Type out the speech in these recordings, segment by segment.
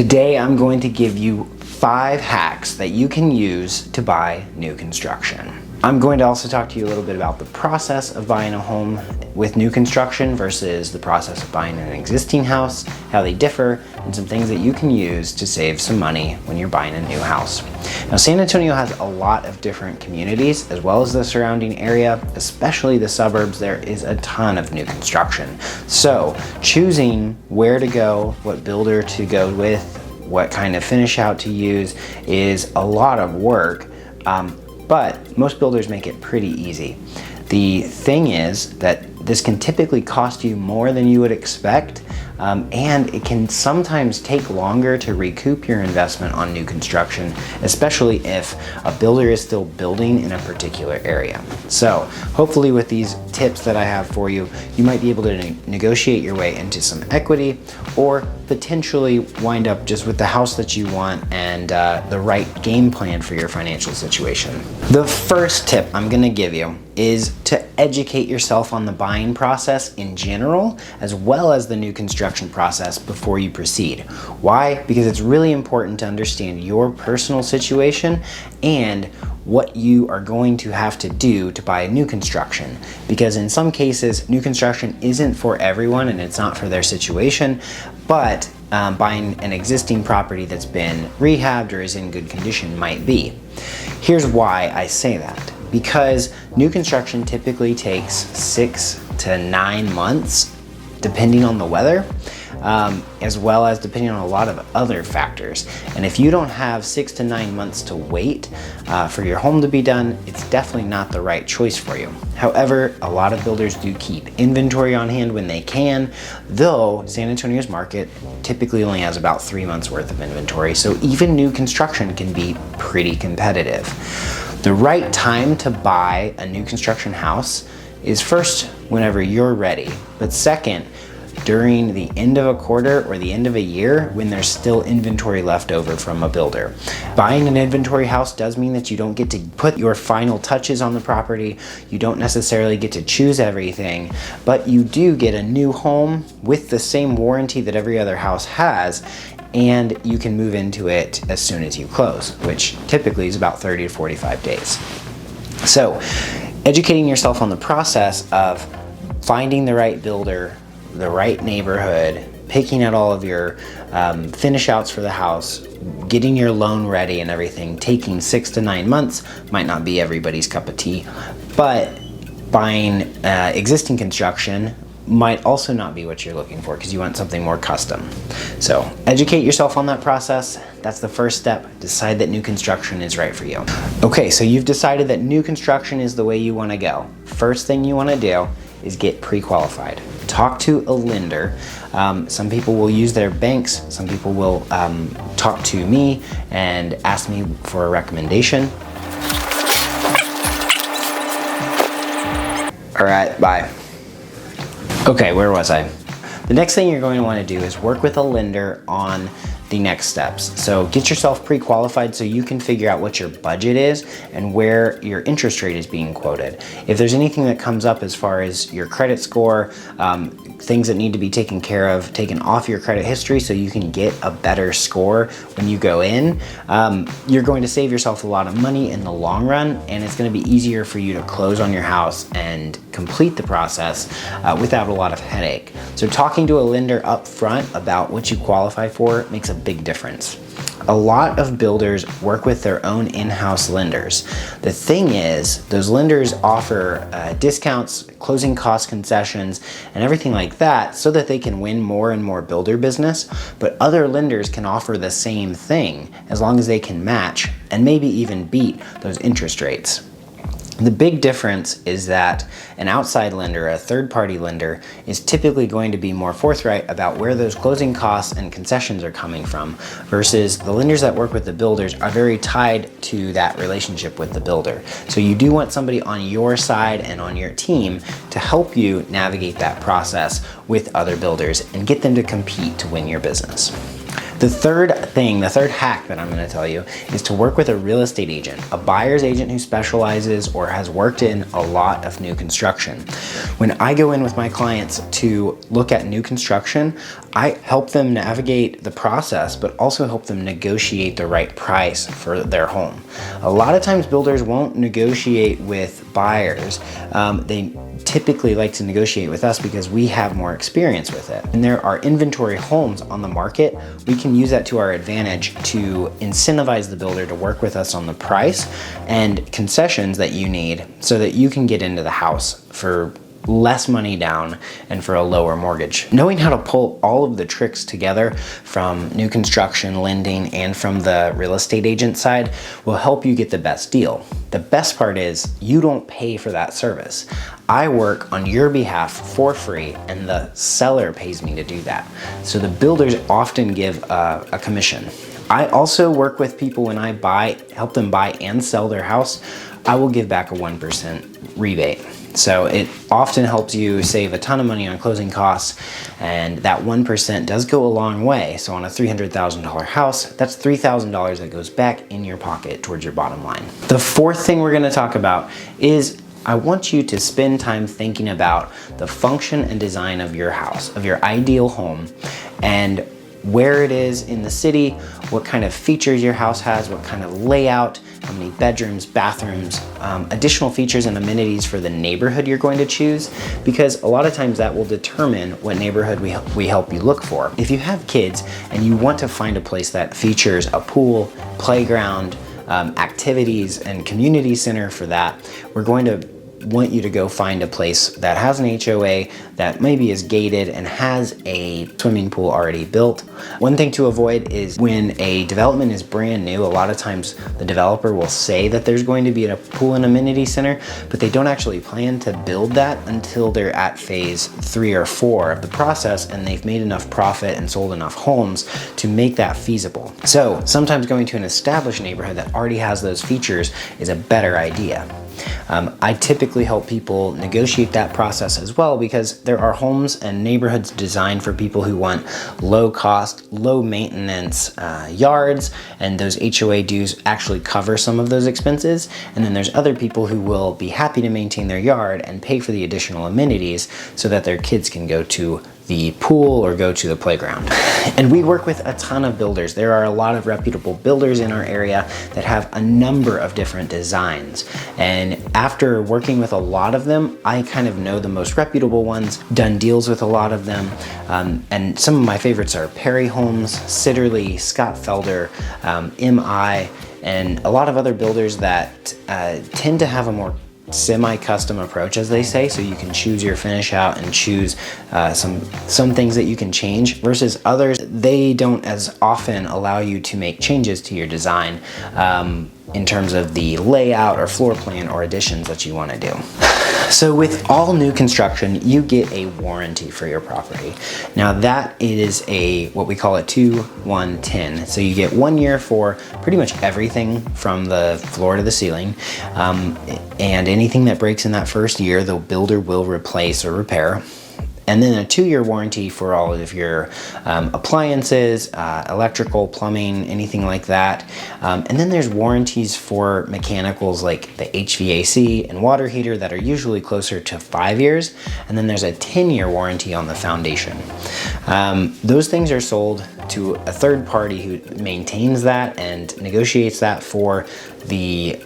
Today I'm going to give you 5 hacks that you can use to buy new construction. I'm going to also talk to you a little bit about the process of buying a home with new construction versus the process of buying an existing house, how they differ, and some things that you can use to save some money when you're buying a new house. Now, San Antonio has a lot of different communities as well as the surrounding area, especially the suburbs. There is a ton of new construction. So choosing where to go, what builder to go with, what kind of finish out to use is a lot of work. But most builders make it pretty easy. The thing is that this can typically cost you more than you would expect, and it can sometimes take longer to recoup your investment on new construction, especially if a builder is still building in a particular area. So hopefully with these tips that I have for you, you might be able to negotiate your way into some equity, or potentially wind up just with the house that you want and the right game plan for your financial situation. The first tip I'm gonna give you is to educate yourself on the buying process in general, as well as the new construction process before you proceed. Why? Because it's really important to understand your personal situation and what you are going to have to do to buy a new construction. Because in some cases, new construction isn't for everyone and it's not for their situation, but buying an existing property that's been rehabbed or is in good condition might be. Here's why I say that. Because new construction typically takes 6 to 9 months, depending on the weather, as well as depending on a lot of other factors. And if you don't have 6 to 9 months to wait for your home to be done, it's definitely not the right choice for you. However, a lot of builders do keep inventory on hand when they can, though San Antonio's market typically only has about 3 months worth of inventory, so even new construction can be pretty competitive. The right time to buy a new construction house is first whenever you're ready, but second, during the end of a quarter or the end of a year when there's still inventory left over from a builder. Buying an inventory house does mean that you don't get to put your final touches on the property. You don't necessarily get to choose everything, but you do get a new home with the same warranty that every other house has, and you can move into it as soon as you close, which typically is about 30 to 45 days. So educating yourself on the process of finding the right builder, the right neighborhood, picking out all of your finish outs for the house, getting your loan ready and everything, taking 6 to 9 months might not be everybody's cup of tea, but buying existing construction might also not be what you're looking for because you want something more custom. So educate yourself on that process. That's the first step. Decide that new construction is right for you. Okay, so you've decided that new construction is the way you want to go. First thing you want to do is get pre-qualified. Talk to a lender. Some people will use their banks. Some people will talk to me and ask me for a recommendation. All right, bye. Okay, where was I? The next thing you're going to want to do is work with a lender on the next steps. So get yourself pre-qualified so you can figure out what your budget is and where your interest rate is being quoted. If there's anything that comes up as far as your credit score, things that need to be taken care of, taken off your credit history so you can get a better score when you go in, you're going to save yourself a lot of money in the long run, and it's going to be easier for you to close on your house and complete the process without a lot of headache. So talking to a lender up front about what you qualify for makes a big difference. A lot of builders work with their own in-house lenders. The thing is, those lenders offer discounts, closing cost concessions, and everything like that so that they can win more and more builder business, but other lenders can offer the same thing as long as they can match and maybe even beat those interest rates. The big difference is that an outside lender, a third-party lender, is typically going to be more forthright about where those closing costs and concessions are coming from, versus the lenders that work with the builders are very tied to that relationship with the builder. So you do want somebody on your side and on your team to help you navigate that process with other builders and get them to compete to win your business. The third hack that I'm going to tell you is to work with a real estate agent, a buyer's agent who specializes or has worked in a lot of new construction. When I go in with my clients to look at new construction, I help them navigate the process, but also help them negotiate the right price for their home. A lot of times builders won't negotiate with buyers. They typically like to negotiate with us because we have more experience with it. And there are inventory homes on the market. We can use that to our advantage to incentivize the builder to work with us on the price and concessions that you need so that you can get into the house for less money down and for a lower mortgage. Knowing how to pull all of the tricks together from new construction, lending, and from the real estate agent side will help you get the best deal. The best part is you don't pay for that service. I work on your behalf for free and the seller pays me to do that. So the builders often give a commission. I also work with people when I help them buy and sell their house. I will give back a 1% rebate. So it often helps you save a ton of money on closing costs, and that 1% does go a long way. So on a $300,000 house, that's $3,000 that goes back in your pocket towards your bottom line. The fourth thing we're going to talk about is I want you to spend time thinking about the function and design of your house, of your ideal home, and where it is in the city, what kind of features your house has, what kind of layout, how many bedrooms, bathrooms, additional features and amenities for the neighborhood you're going to choose, because a lot of times that will determine what neighborhood we help you look for. If you have kids and you want to find a place that features a pool, playground, activities, and community center for that, we're going to want you to go find a place that has an HOA, that maybe is gated and has a swimming pool already built. One thing to avoid is when a development is brand new, a lot of times the developer will say that there's going to be a pool and amenity center, but they don't actually plan to build that until they're at phase 3 or 4 of the process and they've made enough profit and sold enough homes to make that feasible. So sometimes going to an established neighborhood that already has those features is a better idea. I typically help people negotiate that process as well, because there are homes and neighborhoods designed for people who want low cost, low maintenance yards, and those HOA dues actually cover some of those expenses. And then there's other people who will be happy to maintain their yard and pay for the additional amenities so that their kids can go to the pool or go to the playground. And we work with a ton of builders. There are a lot of reputable builders in our area that have a number of different designs. And after working with a lot of them, I kind of know the most reputable ones, done deals with a lot of them. And some of my favorites are Perry Homes, Sitterly, Scott Felder, MI, and a lot of other builders that tend to have a more semi-custom approach, as they say, so you can choose your finish out and choose some things that you can change, versus others, they don't as often allow you to make changes to your design in terms of the layout or floor plan or additions that you want to do. So with all new construction, you get a warranty for your property. Now that is what we call a 2-1-10. So you get 1 year for pretty much everything from the floor to the ceiling. And anything that breaks in that first year, the builder will replace or repair. And then a 2-year warranty for all of your appliances, electrical, plumbing, anything like that. And then there's warranties for mechanicals like the HVAC and water heater that are usually closer to 5 years. And then there's a 10-year warranty on the foundation. Those things are sold to a third party who maintains that and negotiates that for the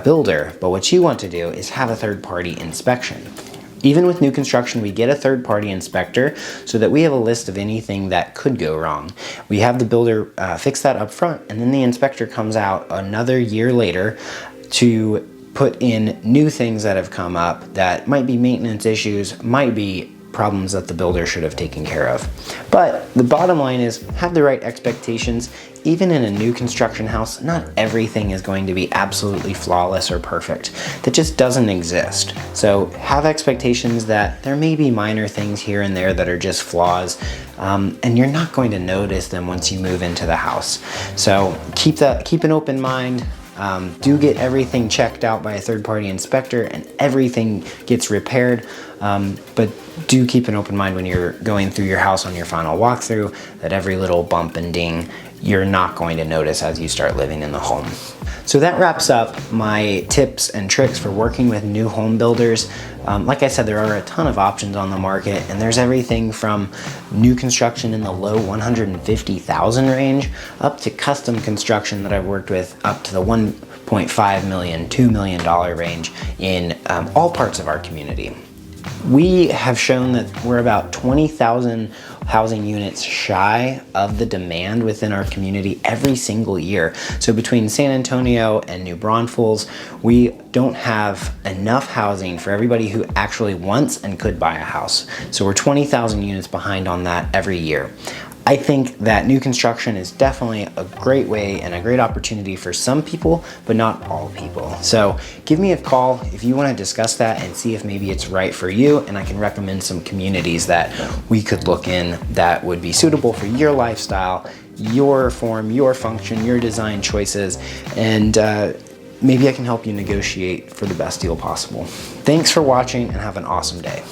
builder. But what you want to do is have a third party inspection. Even with new construction, we get a third-party inspector so that we have a list of anything that could go wrong. We have the builder fix that up front, and then the inspector comes out another year later to put in new things that have come up that might be maintenance issues, might be problems that the builder should have taken care of. But the bottom line is, have the right expectations. Even in a new construction house, not everything is going to be absolutely flawless or perfect. That just doesn't exist. So have expectations that there may be minor things here and there that are just flaws, and you're not going to notice them once you move into the house. So keep an open mind. Do get everything checked out by a third-party inspector and everything gets repaired. But do keep an open mind when you're going through your house on your final walkthrough that every little bump and ding you're not going to notice as you start living in the home. So that wraps up my tips and tricks for working with new home builders. Like I said, there are a ton of options on the market, and there's everything from new construction in the low 150,000 range up to custom construction that I've worked with up to the $1.5 million, $2 million range in all parts of our community. We have shown that we're about 20,000 housing units shy of the demand within our community every single year. So between San Antonio and New Braunfels, we don't have enough housing for everybody who actually wants and could buy a house. So we're 20,000 units behind on that every year. I think that new construction is definitely a great way and a great opportunity for some people, but not all people. So give me a call if you want to discuss that and see if maybe it's right for you, and I can recommend some communities that we could look in that would be suitable for your lifestyle, your form, your function, your design choices, and maybe I can help you negotiate for the best deal possible. Thanks for watching and have an awesome day.